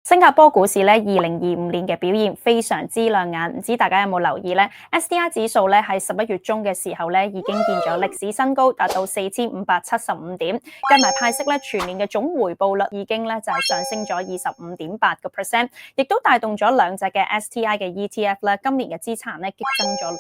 新加坡股市咧2025年嘅表現非常之亮眼，唔知大家有冇留意咧？STI 指數咧喺11月中嘅時候咧已經見咗歷史新高，達到4575點，計埋派息咧全年嘅總回報率已經咧就係上升咗25.8%，亦都帶動咗兩隻嘅 STI 嘅 ETF 咧今年嘅資產咧激增咗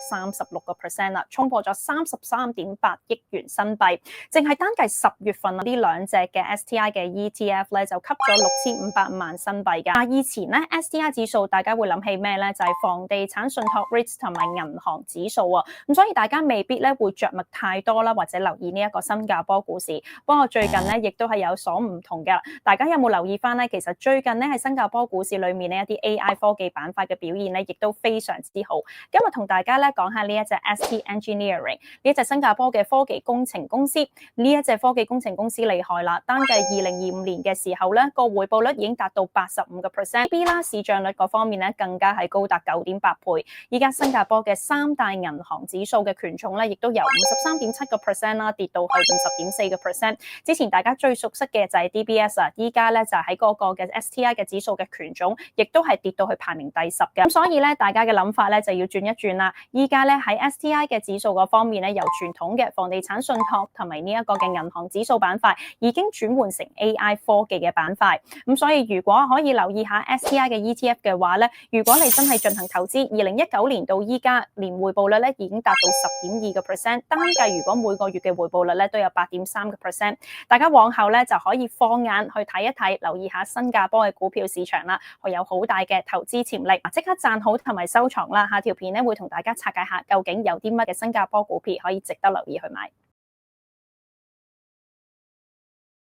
36%啦，衝破咗33.8億元新幣，淨係單計10月份呢兩隻嘅 STI 嘅 ETF 咧就吸咗6500萬新幣。以前咧 STI 指數大家會諗起咩咧？就係房地產信託 REITs 同埋銀行指數啊，咁所以大家未必咧會着墨太多啦，或者留意呢一個新加坡股市。不過最近咧亦都係有所唔同嘅，大家有冇留意翻咧？其實最近咧喺新加坡股市裏面呢，一啲 AI 科技板塊嘅表現咧，亦都非常之好。今日同大家咧講下呢一隻 ST Engineering 呢一隻新加坡嘅科技工程公司，呢一隻科技工程公司厲害啦，單計2025年嘅時候咧個回報率已經達到85%，B 啦市賬率嗰方面咧更加係高達9.8倍。依家新加坡嘅三大銀行指數嘅權重咧，亦都由53.7%啦跌到去50.4%。之前大家最熟悉嘅就係 DBS 啊，依家咧就喺嗰個嘅 STI 嘅指數嘅權重，亦都係跌到去排名第10嘅。咁所以咧，大家嘅諗法咧就要轉一轉啦。依家咧喺 STI 嘅指數嗰方面咧，由傳統嘅房地產信託同埋呢一個嘅銀行指數板塊，已經轉換成 AI 科技嘅板塊。咁所以如果可以留意下 STI 嘅 ETF 嘅話咧，如果你真係進行投資，2019年到依家年回報率咧已經達到10.2%，單計如果每個月嘅回報率咧都有8.3%，大家往後咧就可以放眼去睇一睇，留意下新加坡嘅股票市場啦，佢有好大嘅投資潛力，即刻讚好同埋收藏啦！下條片咧會同大家拆解下究竟有啲乜嘅新加坡股票可以值得留意去買。